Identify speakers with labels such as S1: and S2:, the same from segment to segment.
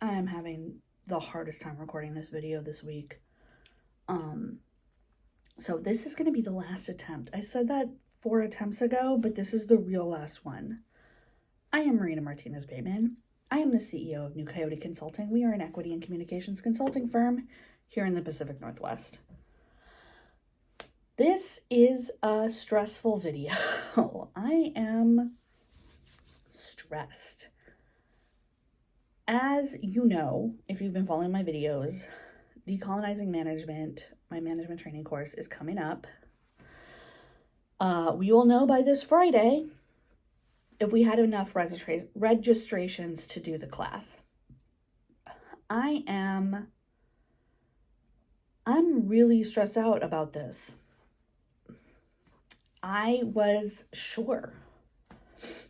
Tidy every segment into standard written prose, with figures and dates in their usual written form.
S1: I am having the hardest time recording this video this week. So this is going to be the last attempt. I said that 4 attempts ago, but this is the real last one. I am Marina Martinez-Bateman. I am the CEO of New Coyote Consulting. We are an equity and communications consulting firm here in the Pacific Northwest. This is a stressful video. I am stressed. As you know, if you've been following my videos, Decolonizing Management, my management training course, is coming up. We will know by this Friday if we had enough registrations to do the class. I'm really stressed out about this. I was sure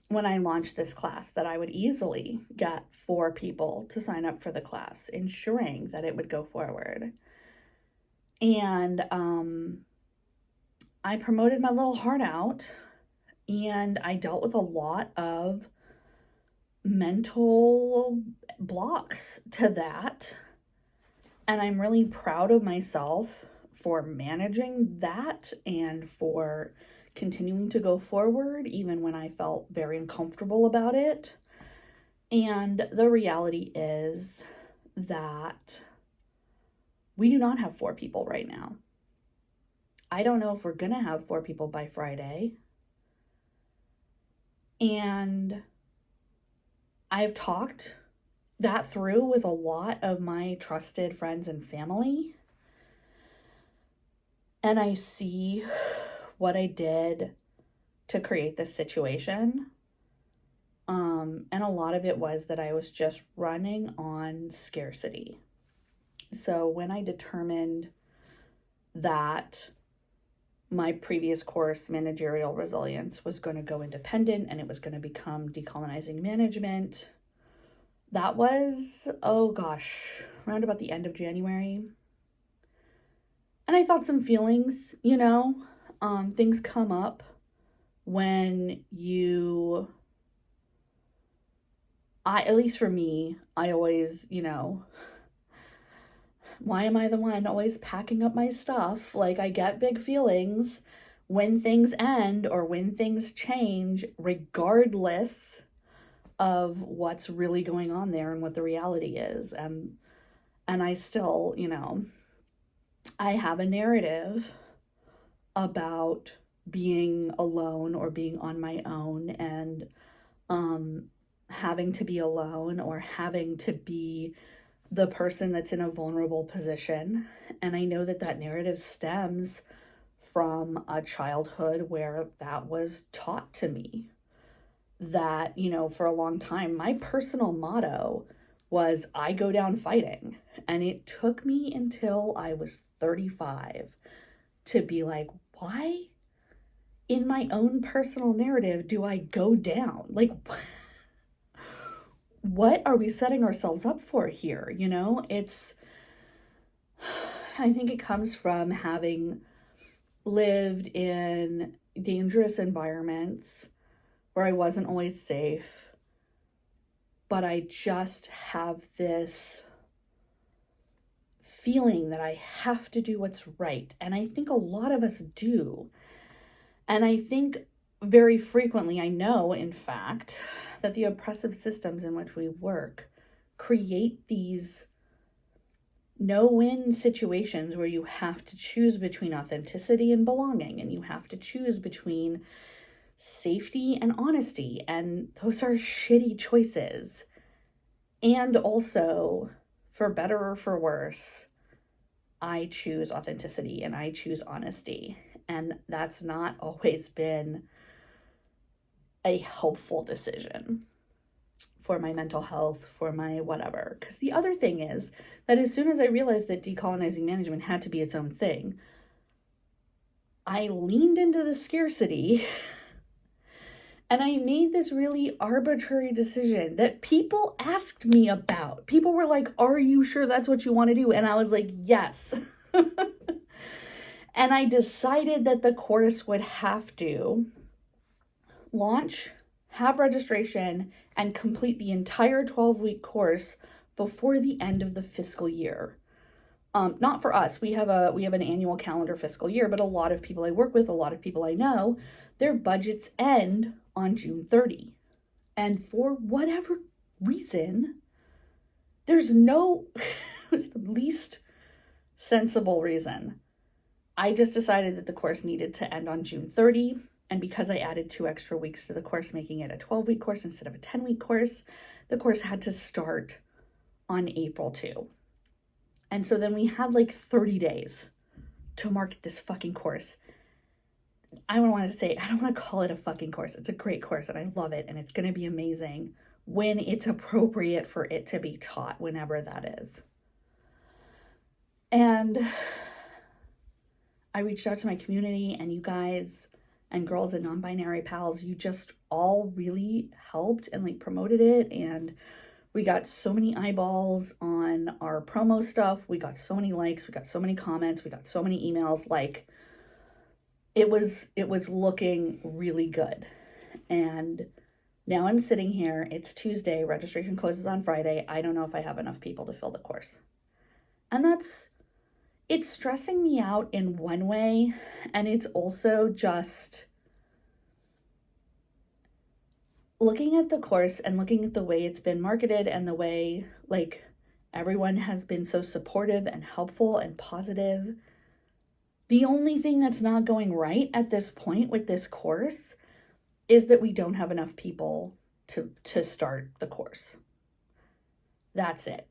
S1: when I launched this class that I would easily get 4 people to sign up for the class, ensuring that it would go forward. And I promoted my little heart out, and I dealt with a lot of mental blocks to that. And I'm really proud of myself for managing that and for continuing to go forward even when I felt very uncomfortable about it. And the reality is that we do not have 4 people right now. I don't know if we're going to have 4 people by Friday. And I've talked that through with a lot of my trusted friends and family. And I see what I did to create this situation. And a lot of it was that I was just running on scarcity. So when I determined that my previous course, Managerial Resilience, was going to go independent and it was going to become Decolonizing Management, that was, around about the end of January. And I felt some feelings, things come up when at least for me, I always, why am I the one always packing up my stuff? Like, I get big feelings when things end or when things change, regardless of what's really going on there and what the reality is. And I still, I have a narrative about being alone or being on my own and having to be alone or having to be the person that's in a vulnerable position. And I know that narrative stems from a childhood where that was taught to me. That, for a long time, my personal motto was, I go down fighting. And it took me until I was 35 to be like, why in my own personal narrative do I go down? Like, what are we setting ourselves up for here? I think it comes from having lived in dangerous environments where I wasn't always safe, but I just have this feeling that I have to do what's right. And I think a lot of us do. And I think very frequently, I know, in fact, that the oppressive systems in which we work create these no-win situations where you have to choose between authenticity and belonging, and you have to choose between safety and honesty, and those are shitty choices. And also, for better or for worse, I choose authenticity and I choose honesty, and that's not always been a helpful decision for my mental health, for my whatever. Because the other thing is that as soon as I realized that Decolonizing Management had to be its own thing, I leaned into the scarcity and I made this really arbitrary decision that people asked me about. People were like, are you sure that's what you want to do? And I was like, yes. And I decided that the course would have to launch, have registration, and complete the entire 12-week course before the end of the fiscal year. Not for us. We have an annual calendar fiscal year, but a lot of people I work with, a lot of people I know, their budgets end on June 30. And for whatever reason, there's no, it's the least sensible reason. I just decided that the course needed to end on June 30. And because I added 2 extra weeks to the course, making it a 12-week course instead of a 10-week course, the course had to start on April 2. And so then we had like 30 days to market this fucking course. I don't want to call it a fucking course. It's a great course and I love it and it's going to be amazing when it's appropriate for it to be taught, whenever that is. And I reached out to my community, and you guys and girls and non-binary pals, you just all really helped and like promoted it. And we got so many eyeballs on our promo stuff. We got so many likes. We got so many comments. We got so many emails. Like it was looking really good. And now I'm sitting here. It's Tuesday. Registration closes on Friday. I don't know if I have enough people to fill the course. And it's stressing me out in one way. And it's also just looking at the course and looking at the way it's been marketed and the way like everyone has been so supportive and helpful and positive. The only thing that's not going right at this point with this course is that we don't have enough people to start the course. That's it.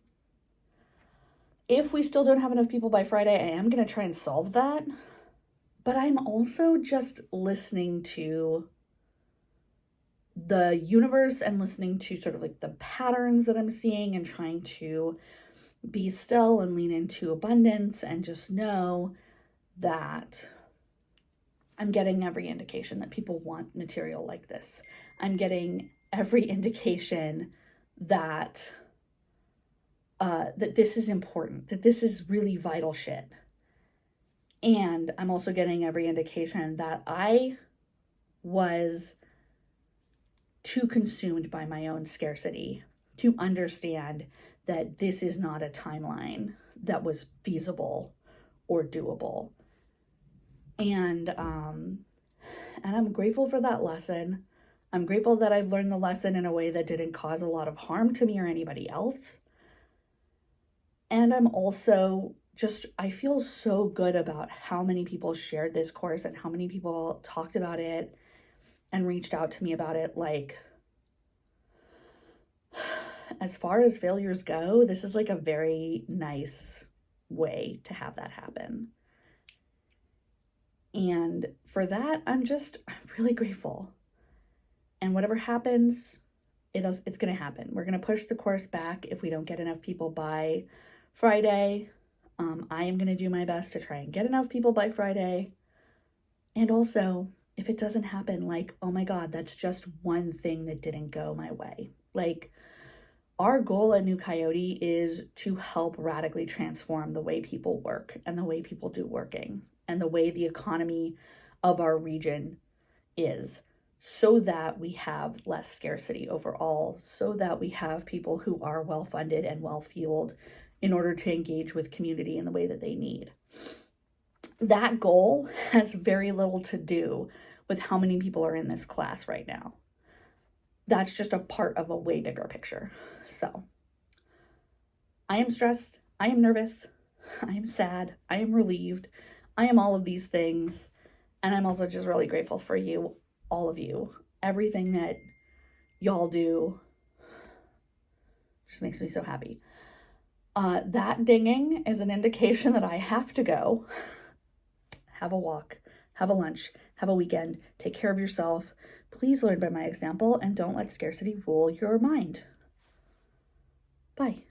S1: If we still don't have enough people by Friday, I am going to try and solve that. But I'm also just listening to the universe and listening to sort of like the patterns that I'm seeing and trying to be still and lean into abundance and just know that I'm getting every indication that people want material like this. I'm getting every indication that that this is important, that this is really vital shit. And I'm also getting every indication that I was too consumed by my own scarcity to understand that this is not a timeline that was feasible or doable. And I'm grateful for that lesson. I'm grateful that I've learned the lesson in a way that didn't cause a lot of harm to me or anybody else. And I'm also I feel so good about how many people shared this course and how many people talked about it and reached out to me about it. Like, as far as failures go, this is like a very nice way to have that happen. And for that, I'm really grateful. And whatever happens, it's going to happen. We're going to push the course back if we don't get enough people by Friday. I am going to do my best to try and get enough people by Friday. And also, if it doesn't happen, like, oh my God, that's just one thing that didn't go my way. Like, our goal at New Coyote is to help radically transform the way people work and the way people do working and the way the economy of our region is, so that we have less scarcity overall, so that we have people who are well-funded and well-fueled in order to engage with community in the way that they need. That goal has very little to do with how many people are in this class right now. That's just a part of a way bigger picture. So I am stressed. I am nervous. I am sad. I am relieved. I am all of these things. And I'm also just really grateful for you, all of you. Everything that y'all do just makes me so happy. That dinging is an indication that I have to go. Have a walk, have a lunch, have a weekend, take care of yourself. Please learn by my example and don't let scarcity rule your mind. Bye.